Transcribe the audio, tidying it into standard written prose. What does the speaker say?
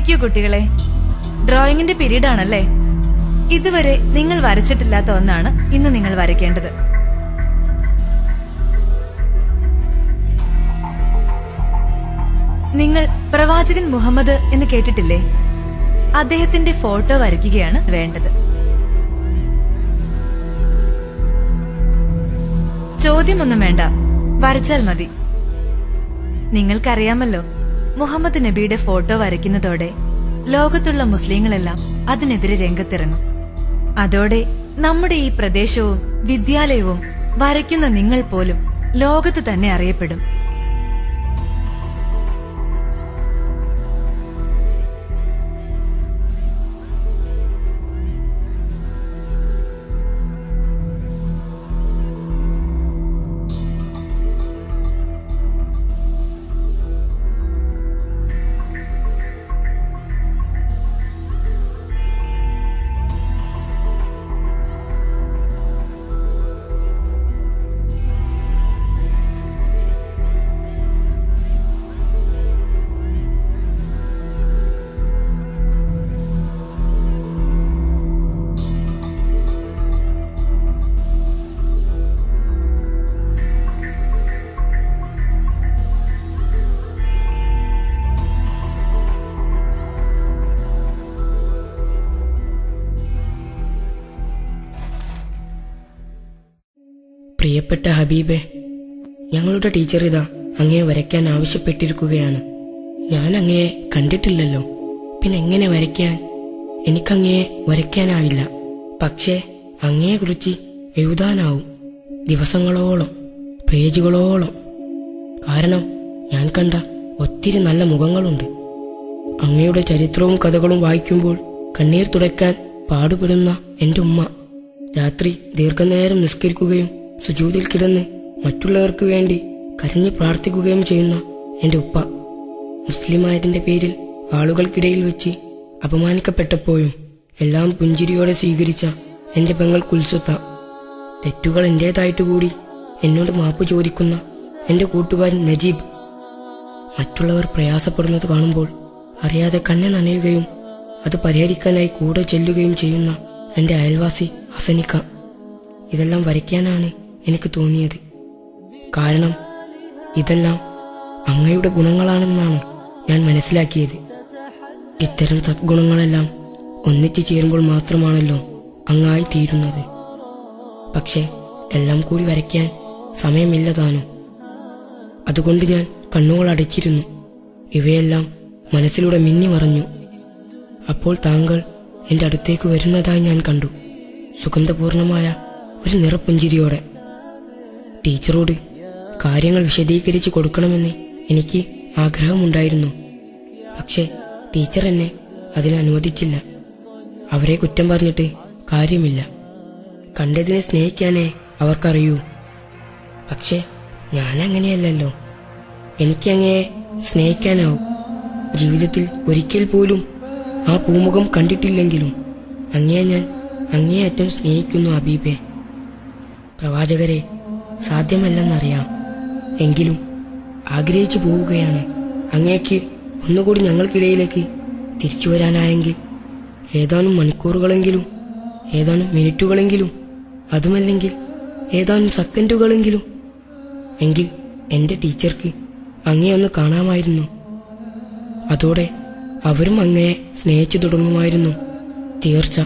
ഇരിക്കൂ കുട്ടികളെ. ഡ്രോയിങ്ങിന്റെ പീരീഡ് ആണല്ലേ? ഇതുവരെ നിങ്ങൾ വരച്ചിട്ടില്ലാത്ത ഒന്നാണ് ഇന്ന് നിങ്ങൾ വരയ്ക്കേണ്ടത്. നിങ്ങൾ പ്രവാചകൻ മുഹമ്മദ് എന്ന് കേട്ടിട്ടില്ലേ? അദ്ദേഹത്തിന്റെ ഫോട്ടോ വരയ്ക്കുകയാണ് വേണ്ടത്. ചോദ്യമൊന്നും വേണ്ട, വരച്ചാൽ മതി. നിങ്ങൾക്കറിയാമല്ലോ, മുഹമ്മദ് നബിയുടെ ഫോട്ടോ വരയ്ക്കുന്നതോടെ ലോകത്തുള്ള മുസ്ലിങ്ങളെല്ലാം അതിനെതിരെ രംഗത്തിറങ്ങും. അതോടെ നമ്മുടെ ഈ പ്രദേശവും വിദ്യാലയവും വരയ്ക്കുന്ന നിങ്ങൾ പോലും ലോകത്ത് തന്നെ അറിയപ്പെടും. പ്രിയപ്പെട്ട ഹബീബെ, ഞങ്ങളുടെ ടീച്ചർ ഇതാ അങ്ങയെ വരയ്ക്കാൻ ആവശ്യപ്പെട്ടിരിക്കുകയാണ്. ഞാൻ അങ്ങയെ കണ്ടിട്ടില്ലല്ലോ, പിന്നെ എങ്ങനെ വരയ്ക്കാൻ? എനിക്കങ്ങയെ വരയ്ക്കാനാവില്ല. പക്ഷേ അങ്ങയെക്കുറിച്ച് എഴുതാനാവും, ദിവസങ്ങളോളം, പേജുകളോളം. കാരണം ഞാൻ കണ്ട ഒത്തിരി നല്ല മുഖങ്ങളുണ്ട്. അങ്ങയുടെ ചരിത്രവും കഥകളും വായിക്കുമ്പോൾ കണ്ണീർ തുടയ്ക്കാൻ പാടുപെടുന്ന എൻ്റെ ഉമ്മ, രാത്രി ദീർഘനേരം നിസ്കരിക്കുകയും സുജൂദിൽ കിടന്ന് മറ്റുള്ളവർക്ക് വേണ്ടി കരഞ്ഞു പ്രാർത്ഥിക്കുകയും ചെയ്യുന്ന എൻ്റെ ഉപ്പ, മുസ്ലിമായതിൻ്റെ പേരിൽ ആളുകൾക്കിടയിൽ വെച്ച് അപമാനിക്കപ്പെട്ടപ്പോഴും എല്ലാം പുഞ്ചിരിയോടെ സ്വീകരിച്ച എൻ്റെ പെങ്ങൾ കുൽസുത്ത, തെറ്റുകൾ എൻ്റേതായിട്ട് കൂടി എന്നോട് മാപ്പ് ചോദിക്കുന്ന എൻ്റെ കൂട്ടുകാരൻ നജീബ്, മറ്റുള്ളവർ പ്രയാസപ്പെടുന്നത് കാണുമ്പോൾ അറിയാതെ കണ്ണ് നനയുകയും അത് പരിഹരിക്കാനായി കൂടെ ചെല്ലുകയും ചെയ്യുന്ന എൻ്റെ അയൽവാസി ഹസനിക്ക. ഇതെല്ലാം വരയ്ക്കാനാണ് എനിക്ക് തോന്നിയത്. കാരണം ഇതെല്ലാം അങ്ങയുടെ ഗുണങ്ങളാണെന്നാണ് ഞാൻ മനസ്സിലാക്കിയത്. ഇത്തരം സദ്ഗുണങ്ങളെല്ലാം ഒന്നിച്ചു ചേരുമ്പോൾ മാത്രമാണല്ലോ അങ്ങായി തീരുന്നത്. പക്ഷെ എല്ലാം കൂടി വരയ്ക്കാൻ സമയമില്ലതാനും. അതുകൊണ്ട് ഞാൻ കണ്ണുകൾ അടച്ചിരുന്നു. ഇവയെല്ലാം മനസ്സിലൂടെ മിന്നി മറഞ്ഞു. അപ്പോൾ താങ്കൾ എൻ്റെ അടുത്തേക്ക് വരുന്നതായി ഞാൻ കണ്ടു, സുഗന്ധപൂർണമായ ഒരു നിറപ്പുഞ്ചിരിയോടെ. ടീച്ചറോട് കാര്യങ്ങൾ വിശദീകരിച്ച് കൊടുക്കണമെന്ന് എനിക്ക് ആഗ്രഹമുണ്ടായിരുന്നു. പക്ഷേ ടീച്ചർ എന്നെ അതിന് അനുവദിച്ചില്ല. അവരെ കുറ്റം പറഞ്ഞിട്ട് കാര്യമില്ല. കണ്ടതിനെ സ്നേഹിക്കാനേ അവർക്കറിയൂ. പക്ഷേ ഞാനങ്ങനെയല്ലല്ലോ. എനിക്കങ്ങയെ സ്നേഹിക്കാനാവും. ജീവിതത്തിൽ ഒരിക്കൽ പോലും ആ പൂമുഖം കണ്ടിട്ടില്ലെങ്കിലും അങ്ങയെ ഞാൻ അങ്ങേയറ്റം സ്നേഹിക്കുന്നു ഹബീബേ. പ്രവാചകരെ, സാധ്യമല്ലെന്നറിയാം, എങ്കിലും ആഗ്രഹിച്ചു പോവുകയാണ്. അങ്ങേക്ക് ഒന്നുകൂടി ഞങ്ങൾക്കിടയിലേക്ക് തിരിച്ചു വരാനായെങ്കിൽ ഏതാനും മണിക്കൂറുകളെങ്കിലും, ഏതാനും മിനിറ്റുകളെങ്കിലും, അതുമല്ലെങ്കിൽ ഏതാനും സെക്കൻഡുകളെങ്കിലും, എങ്കിൽ എൻ്റെ ടീച്ചർക്ക് അങ്ങയെ ഒന്ന് കാണാമായിരുന്നു. അതോടെ അവരും അങ്ങയെ സ്നേഹിച്ചു തുടങ്ങുമായിരുന്നു, തീർച്ച.